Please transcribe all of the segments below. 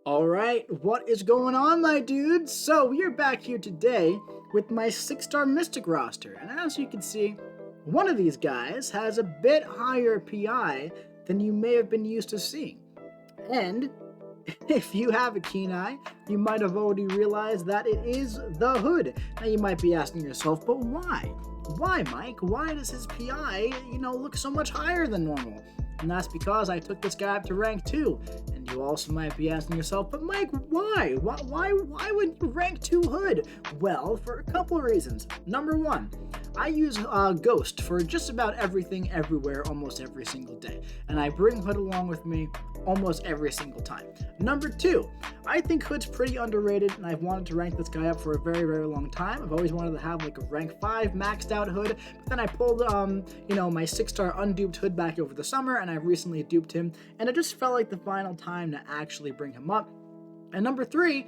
Alright, what is going on, my dudes? So, we are back here today with my 6-star Mystic roster, and as you can see, one of these guys has a bit higher PI than you may have been used to seeing. And if you have a keen eye, you might have already realized that it is the Hood. Now you might be asking yourself, but why? Why, Mike? Why does his PI, look so much higher than normal? And that's because I took this guy up to rank 2. And you also might be asking yourself, but Mike, why? Why would you rank 2 Hood? Well, for a couple of reasons. Number 1, I use Ghost for just about everything, everywhere, almost every single day. And I bring Hood along with me almost every single time. Number 2, I think Hood's pretty underrated, and I've wanted to rank this guy up for a very, very long time. I've always wanted to have like a rank 5 maxed out Hood, but then I pulled, my 6-star unduped Hood back over the summer, and I recently duped him, and it just felt like the final time to actually bring him up. And number 3,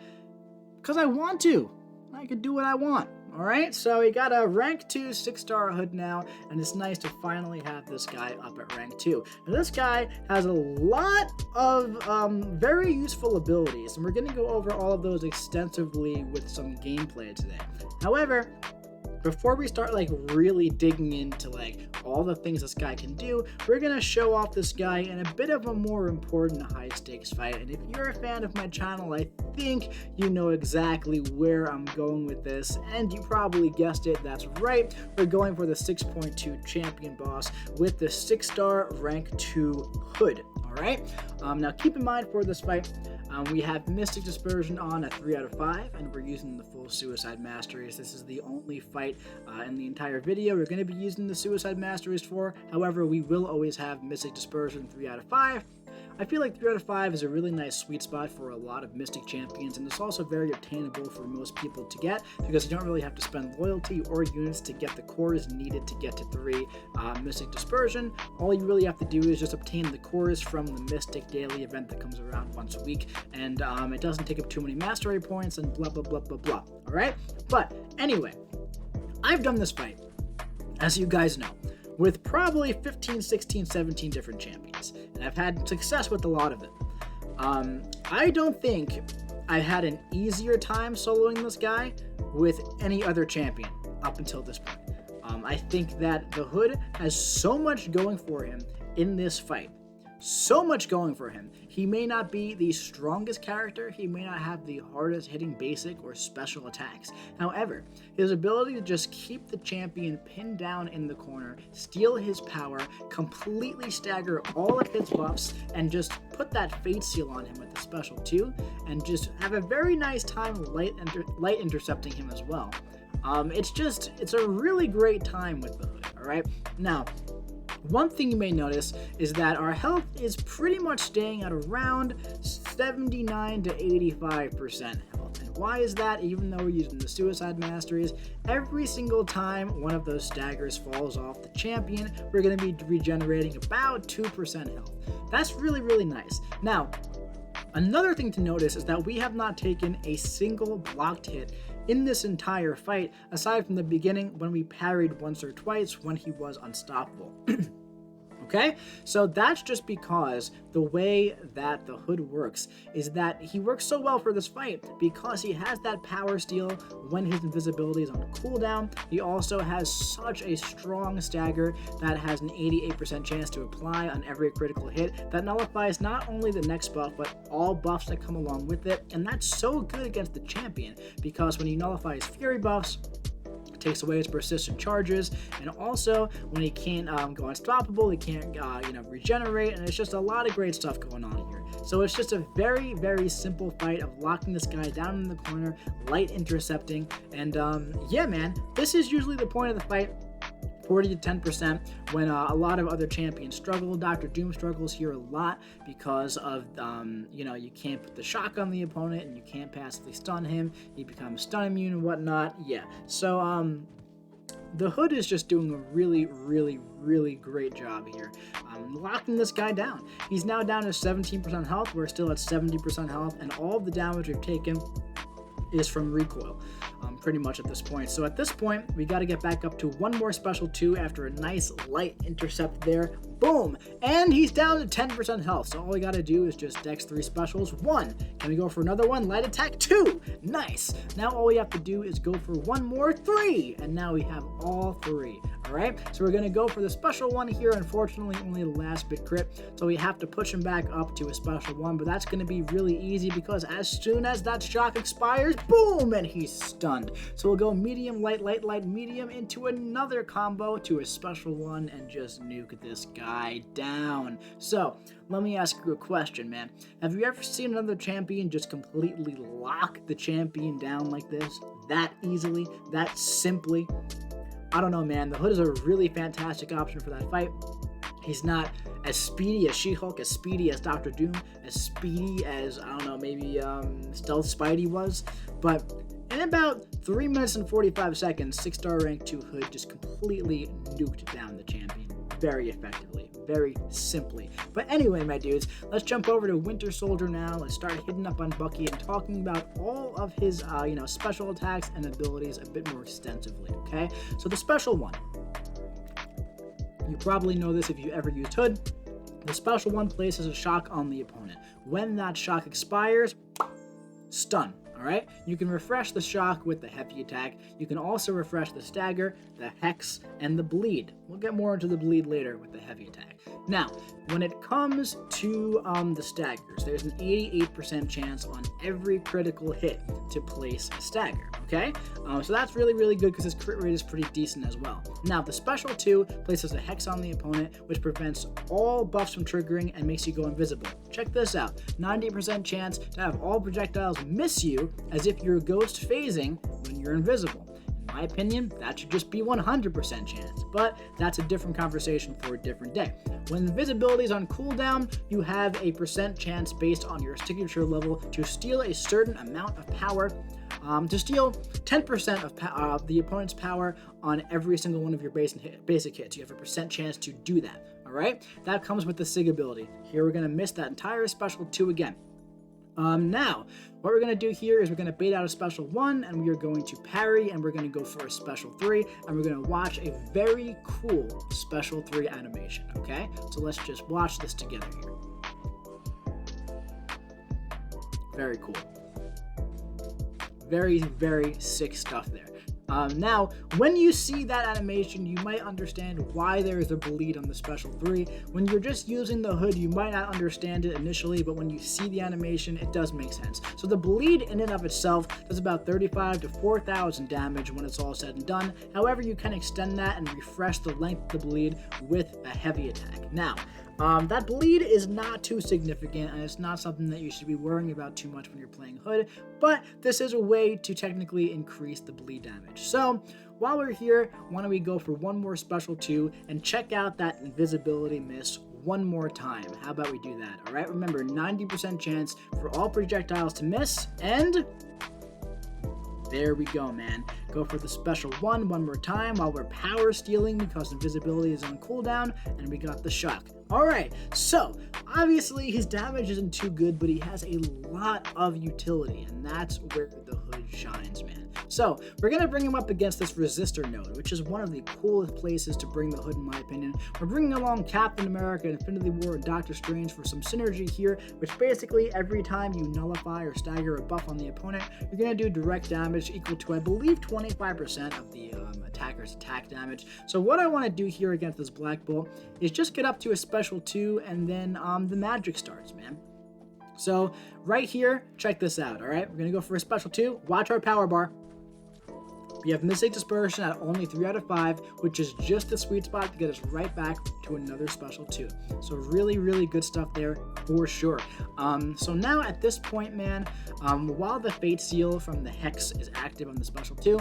because I want to. I could do what I want. Alright, so we got a rank 2 6-star Hood now, and it's nice to finally have this guy up at rank 2. And this guy has a lot of very useful abilities, and we're going to go over all of those extensively with some gameplay today. However, before we start really digging into all the things this guy can do, we're gonna show off this guy in a bit of a more important high stakes fight. And if you're a fan of my channel, I think you know exactly where I'm going with this, and you probably guessed it. That's right, we're going for the 6.2 champion boss with the 6-star rank 2 Hood. Alright, now keep in mind for this fight, we have Mystic Dispersion on at 3 out of 5, and we're using the full Suicide Masteries. This is the only fight in the entire video we're going to be using the Suicide Masteries for. However, we will always have Mystic Dispersion 3 out of 5. I feel like 3 out of 5 is a really nice sweet spot for a lot of Mystic champions, and it's also very obtainable for most people to get, because you don't really have to spend loyalty or units to get the cores needed to get to 3 Mystic Dispersion. All you really have to do is just obtain the cores from the Mystic daily event that comes around once a week, and it doesn't take up too many mastery points and blah blah blah blah blah. Alright? But anyway, I've done this fight, as you guys know, with probably 15, 16, 17 different champions, and I've had success with a lot of them. I don't think I've had an easier time soloing this guy with any other champion up until this point. I think that the Hood has so much going for him in this fight. So much going for him. He may not be the strongest character, he may not have the hardest hitting basic or special attacks. However, his ability to just keep the champion pinned down in the corner, steal his power, completely stagger all of his buffs, and just put that fate seal on him with the special 2, and just have a very nice time light intercepting him as well. It's a really great time with the Hood, alright? Now, one thing you may notice is that our health is pretty much staying at around 79 to 85% health. And why is that? Even though we're using the Suicide Masteries, every single time one of those staggers falls off the champion, we're going to be regenerating about 2% health. That's really, really nice. Now, another thing to notice is that we have not taken a single blocked hit in this entire fight, aside from the beginning when we parried once or twice when he was unstoppable. Okay? So that's just because the way that the Hood works is that he works so well for this fight because he has that power steal when his invisibility is on cooldown. He also has such a strong stagger that has an 88% chance to apply on every critical hit that nullifies not only the next buff but all buffs that come along with it, and that's so good against the champion because when he nullifies fury buffs, takes away his persistent charges, and also when he can't go unstoppable, he can't regenerate, and it's just a lot of great stuff going on here. So it's just a very, very simple fight of locking this guy down in the corner, light intercepting, and yeah, man, this is usually the point of the fight. 40 to 10% when a lot of other champions struggle. Dr. Doom struggles here a lot because of, you can't put the shock on the opponent and you can't passively stun him. He becomes stun immune and whatnot. Yeah, so the Hood is just doing a really, really, really great job here. Locking this guy down. He's now down to 17% health. We're still at 70% health, and all of the damage we've taken is from recoil, pretty much at this point. So at this point, we got to get back up to one more special 2 after a nice light intercept there. Boom! And he's down to 10% health, so all we got to do is just dex 3 specials. 1. Can we go for another one? Light attack. 2. Nice! Now all we have to do is go for one more. 3! And now we have all 3. Alright, so we're going to go for the special 1 here. Unfortunately, only the last bit crit, so we have to push him back up to a special 1, but that's going to be really easy because as soon as that shock expires, boom, and he's stunned. So we'll go medium, light, light, light, medium into another combo to a special 1 and just nuke this guy down. So let me ask you a question, man. Have you ever seen another champion just completely lock the champion down like this? That easily? That simply? I don't know, man. The Hood is a really fantastic option for that fight. He's not as speedy as She-Hulk, as speedy as Dr. Doom, as speedy as, I don't know, maybe Stealth Spidey was. But in about 3 minutes and 45 seconds, 6-star rank 2 Hood just completely nuked down the champion very effectively, very simply. But anyway, my dudes, let's jump over to Winter Soldier now. Let's start hitting up on Bucky and talking about all of his, special attacks and abilities a bit more extensively, okay? So the special 1. You probably know this if you ever used Hood. The special 1 places a shock on the opponent. When that shock expires, stun. Alright, you can refresh the shock with the heavy attack. You can also refresh the stagger, the hex, and the bleed. We'll get more into the bleed later with the heavy attack. Now, when it comes to the staggers, there's an 88% chance on every critical hit to place a stagger, okay? So that's really, really good because his crit rate is pretty decent as well. Now, the special 2 places a hex on the opponent, which prevents all buffs from triggering and makes you go invisible. Check this out, 90% chance to have all projectiles miss you as if you're ghost phasing when you're invisible. In my opinion, that should just be 100% chance, but that's a different conversation for a different day. When invisibility is on cooldown, you have a percent chance based on your signature level to steal a certain amount of power, to steal 10% of the opponent's power on every single one of your basic hits. You have a percent chance to do that, alright? That comes with the SIG ability. Here we're going to miss that entire special 2 again. Now, what we're going to do here is we're going to bait out a special 1, and we are going to parry, and we're going to go for a special 3, and we're going to watch a very cool special 3 animation, okay? So let's just watch this together here. Very cool. Very, very sick stuff there. Now, when you see that animation, you might understand why there is a bleed on the special 3. When you're just using the Hood, you might not understand it initially, but when you see the animation, it does make sense. So the bleed in and of itself does about 35 to 4,000 damage when it's all said and done. However, you can extend that and refresh the length of the bleed with a heavy attack. Now, that bleed is not too significant, and it's not something that you should be worrying about too much when you're playing Hood, but this is a way to technically increase the bleed damage. So, while we're here, why don't we go for one more special 2 and check out that invisibility miss one more time. How about we do that? Alright, remember, 90% chance for all projectiles to miss, and there we go, man. Go for the special 1 more time while we're power stealing because invisibility is on cooldown, and we got the shock. Alright, so obviously his damage isn't too good, but he has a lot of utility, and that's where the Hood shines, man. So we're going to bring him up against this Resistor node, which is one of the coolest places to bring the Hood, in my opinion. We're bringing along Captain America, Infinity War, and Doctor Strange for some synergy here, which basically every time you nullify or stagger a buff on the opponent, you're going to do direct damage equal to, I believe, 25% of the attacker's attack damage. So what I want to do here against this Black Bolt is just get up to a special 2, and then the magic starts, man. So right here, check this out, alright? We're going to go for a special 2. Watch our power bar. We have Mystic Dispersion at only 3 out of 5, which is just the sweet spot to get us right back to another special 2. So really, really good stuff there for sure. So now at this point, man, while the Fate Seal from the Hex is active on the special 2,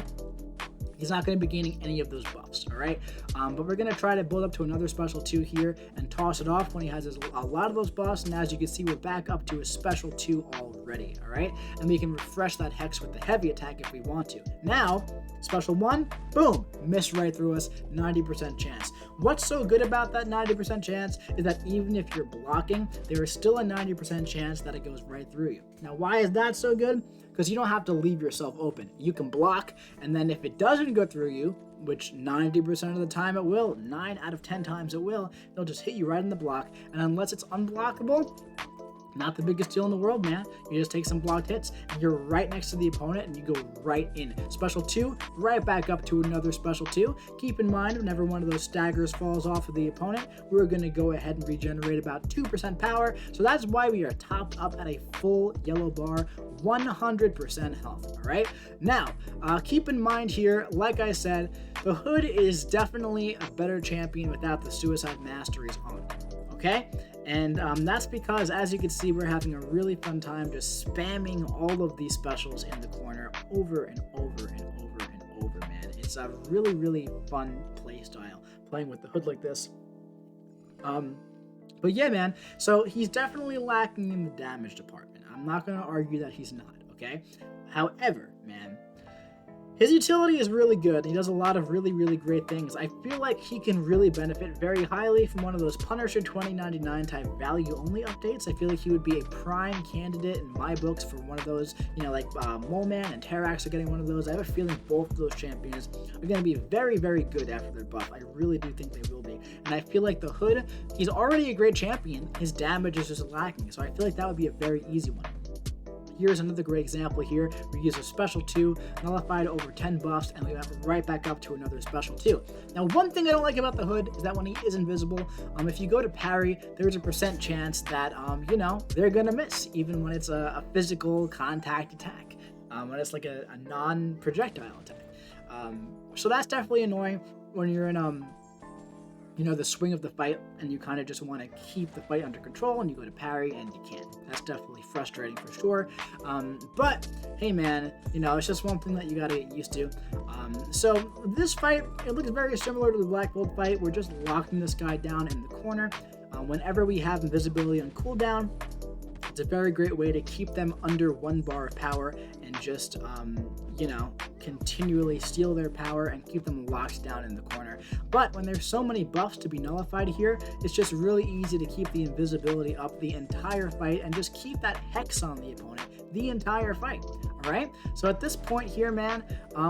he's not going to be gaining any of those buffs, alright? But we're going to try to build up to another special 2 here and toss it off when he has a lot of those buffs, and as you can see, we're back up to a special 2 already, alright? And we can refresh that Hex with the heavy attack if we want to. Now, special 1, boom, missed right through us, 90% chance. What's so good about that 90% chance is that even if you're blocking, there is still a 90% chance that it goes right through you. Now, why is that so good? because you don't have to leave yourself open. You can block, and then if it doesn't go through you, which 90% of the time it will, 9 out of 10 times it will, they'll just hit you right in the block. And unless it's unblockable, not the biggest deal in the world, man. You just take some blocked hits, and you're right next to the opponent, and you go right in. Special 2, right back up to another special 2. Keep in mind, whenever one of those staggers falls off of the opponent, we're going to go ahead and regenerate about 2% power. So that's why we are topped up at a full yellow bar, 100% health, all right? Now, keep in mind here, like I said, the Hood is definitely a better champion without the Suicide Masteries on, okay? And that's because, as you can see, we're having a really fun time just spamming all of these specials in the corner over and over and over and over, man. It's a really, really fun play style, playing with the Hood like this. But yeah, man, so he's definitely lacking in the damage department. I'm not going to argue that he's not, okay? However, man, his utility is really good. He does a lot of really, really great things. I feel like he can really benefit very highly from one of those Punisher 2099 type value-only updates. I feel like he would be a prime candidate in my books for one of those, you know, like Mole Man and Terrax are getting one of those. I have a feeling both of those champions are going to be very, very good after their buff. I really do think they will be. And I feel like the Hood, he's already a great champion. His damage is just lacking. So I feel like that would be a very easy one. Here's another great example here. We use a special 2, nullified over 10 buffs, and we went right back up to another special 2. Now, one thing I don't like about the Hood is that when he is invisible, if you go to parry, there's a percent chance that, you know, they're gonna miss, even when it's a physical contact attack, when it's like a non-projectile attack. So that's definitely annoying when you're in, you know, the swing of the fight, and you kind of just want to keep the fight under control, and you go to parry and you can't. That's definitely frustrating for sure. But hey, man, you know, it's just one thing that you got to get used to. So this fight, it looks very similar to the Black Bolt fight. We're just locking this guy down in the corner. Whenever we have invisibility on cooldown, it's a very great way to keep them under 1 bar of power and just, you know, continually steal their power and keep them locked down in the corner. But when there's so many buffs to be nullified here, it's just really easy to keep the invisibility up the entire fight and just keep that hex on the opponent the entire fight. All right, so at this point here, man,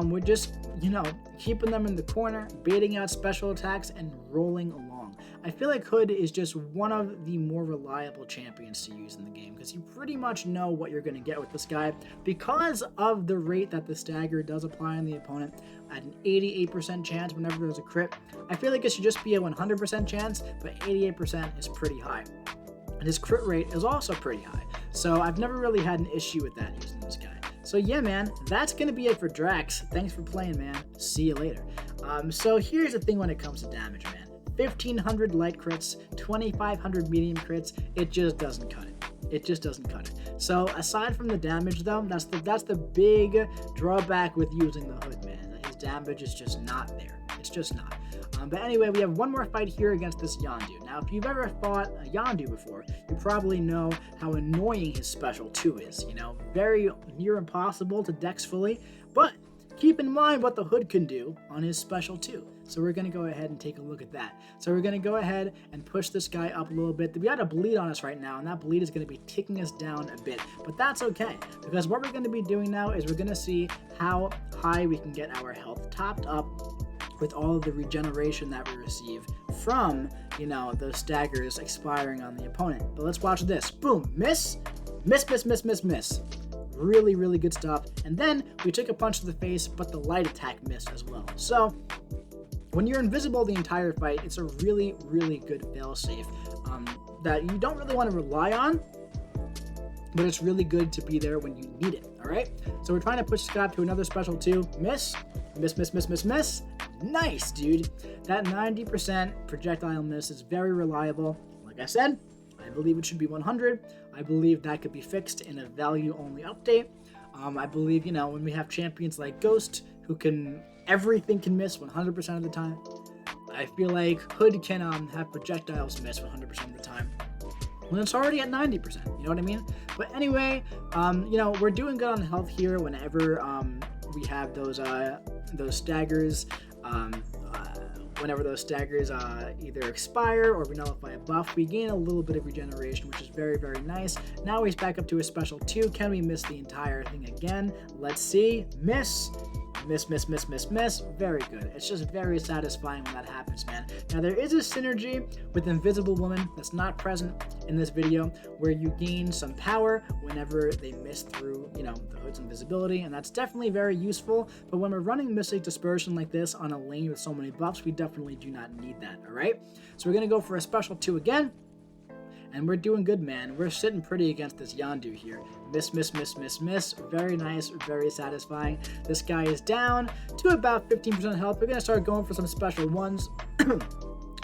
we're just, you know, keeping them in the corner, baiting out special attacks, and rolling along. I feel like Hood is just one of the more reliable champions to use in the game because you pretty much know what you're going to get with this guy because of the rate that the stagger does apply on the opponent at an 88% chance whenever there's a crit. I feel like it should just be a 100% chance, but 88% is pretty high. And his crit rate is also pretty high. So I've never really had an issue with that using this guy. So yeah, man, that's going to be it for Drax. Thanks for playing, man. See you later. So here's the thing when it comes to damage, man. 1,500 light crits, 2,500 medium crits, it just doesn't cut it. It just doesn't cut it. So aside from the damage, though, that's the big drawback with using the Hood, man. His damage is just not there. It's just not. But anyway, we have one more fight here against this Yondu. Now, if you've ever fought a Yondu before, you probably know how annoying his special 2 is. You know, very near impossible to dex fully, but keep in mind what the Hood can do on his special 2. So we're going to go ahead and take a look at that. So we're going to go ahead and push this guy up a little bit. We got a bleed on us right now, and that bleed is going to be ticking us down a bit. But that's okay, because what we're going to be doing now is we're going to see how high we can get our health topped up with all of the regeneration that we receive from, you know, those staggers expiring on the opponent. But let's watch this. Boom, miss, miss, miss, miss, miss, miss. Really, really good stuff. And then we took a punch to the face, but the light attack missed as well. So when you're invisible the entire fight, it's a really, really good failsafe that you don't really want to rely on, but it's really good to be there when you need it, all right? So we're trying to push Scott to another special 2. Miss, miss, miss, miss, miss, miss. Nice, dude. That 90% projectile miss is very reliable. Like I said, I believe it should be 100. I believe that could be fixed in a value-only update. I believe, you know, when we have champions like Ghost, who can, everything can miss 100% of the time. I feel like Hood can have projectiles miss 100% of the time when it's already at 90%, you know what I mean? But anyway, you know, we're doing good on health here whenever we have those staggers. whenever those staggers either expire or we nullify a buff, we gain a little bit of regeneration, which is very, very nice. Now he's back up to a special 2. Can we miss the entire thing again? Let's see. Miss. Miss, miss, miss, miss, miss. Very good. It's just very satisfying when that happens, man. Now, there is a synergy with Invisible Woman that's not present in this video, where you gain some power whenever they miss through, the hood's invisibility, and that's definitely very useful. But when we're running Mystic Dispersion like this on a lane with so many buffs, we definitely do not need that, all right? So we're going to go for a special 2 again. And we're doing good, man. We're sitting pretty against this Yondu here. Miss, miss, miss, miss, miss. Very nice, very satisfying. This guy is down to about 15% health. We're going to start going for some special ones.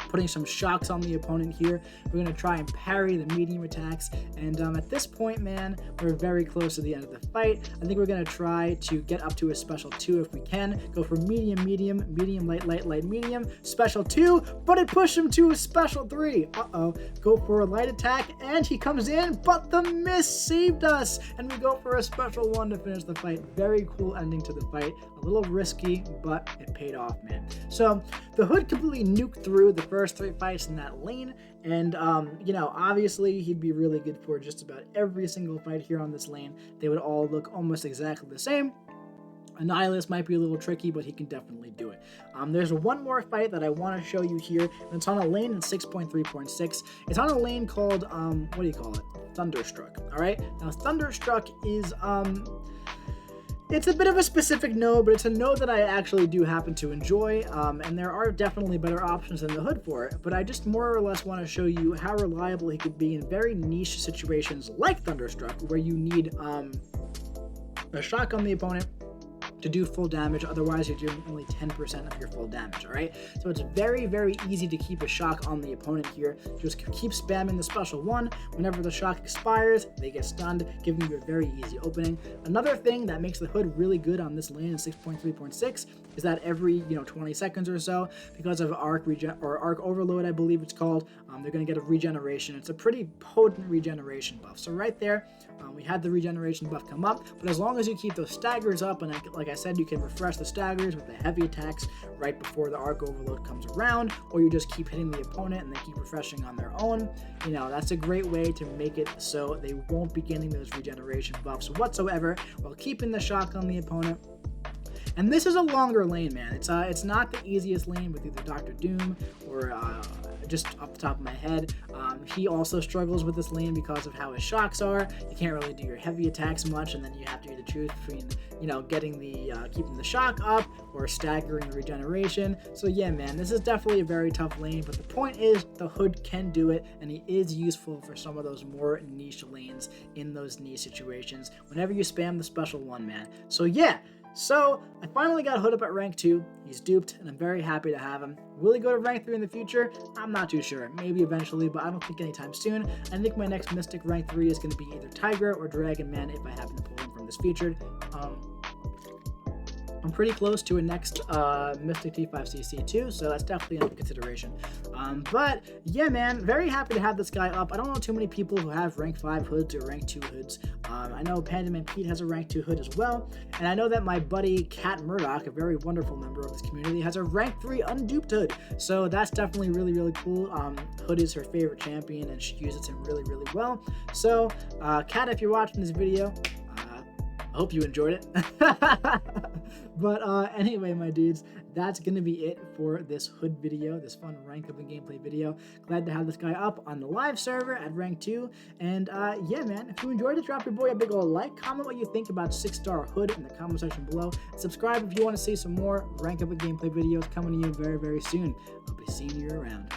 Putting some shocks on the opponent here. We're going to try and parry the medium attacks. And at this point, man, we're very close to the end of the fight. I think we're going to try to get up to a special 2 if we can. Go for medium, medium, medium, light, light, light, medium. Special 2, but it pushed him to a special 3. Uh-oh. Go for a light attack, and he comes in, but the miss saved us. And we go for a special 1 to finish the fight. Very cool ending to the fight. A little risky, but it paid off, man. So the hood completely nuked through the first 3 fights in that lane, and obviously he'd be really good for just about every single fight here on this lane. They would all look almost exactly the same. Annihilus might be a little tricky, but he can definitely do it. There's one more fight that I want to show you here, and it's on a lane in 6.3.6. It's on a lane called, what do you call it? Thunderstruck, all right? Now, Thunderstruck is, it's a bit of a specific node, but it's a node that I actually do happen to enjoy, and there are definitely better options than the hood for it, but I just more or less want to show you how reliable he could be in very niche situations like Thunderstruck, where you need a shock on the opponent to do full damage. Otherwise, you're doing only 10% of your full damage, all right? So it's very, very easy to keep a shock on the opponent here. Just keep spamming the special 1. Whenever the shock expires, they get stunned, giving you a very easy opening. Another thing that makes the hood really good on this lane in 6.3.6 is that every 20 seconds or so, because of arc overload, I believe it's called, they're going to get a regeneration. It's a pretty potent regeneration buff. So right there, we had the regeneration buff come up, but as long as you keep those staggers up, and like I said, you can refresh the staggers with the heavy attacks right before the arc overload comes around, or you just keep hitting the opponent and they keep refreshing on their own. That's a great way to make it so they won't be getting those regeneration buffs whatsoever while keeping the shock on the opponent. And this is a longer lane, man. It's not the easiest lane with either Dr. Doom or just off the top of my head. He also struggles with this lane because of how his shocks are. You can't really do your heavy attacks much, and then you have to either choose between, getting keeping the shock up or staggering the regeneration. So yeah, man, this is definitely a very tough lane, but the point is the hood can do it, and he is useful for some of those more niche lanes in those niche situations whenever you spam the special 1, man. So yeah. So, I finally got Hood up at rank 2, he's duped, and I'm very happy to have him. Will he go to rank 3 in the future? I'm not too sure, maybe eventually, but I don't think anytime soon. I think my next Mystic rank 3 is going to be either Tiger or Dragon Man if I happen to pull him from this featured. I'm pretty close to a next Mystic T5CC too, so that's definitely under consideration. But yeah, man, very happy to have this guy up. I don't know too many people who have rank 5 hoods or rank 2 hoods. I know Pandaman Pete has a rank 2 hood as well, and I know that my buddy Cat Murdoch, a very wonderful member of this community, has a rank 3 unduped hood. So that's definitely really, really cool. Hood is her favorite champion, and she uses him really, really well. So, Cat, if you're watching this video, I hope you enjoyed it. But anyway, my dudes, that's going to be it for this hood video, this fun rank up and gameplay video. Glad to have this guy up on the live server at rank 2. And yeah, man, if you enjoyed it, drop your boy a big ol' like. Comment what you think about 6-star hood in the comment section below. Subscribe if you want to see some more rank up and gameplay videos coming to you very, very soon. I'll be seeing you around.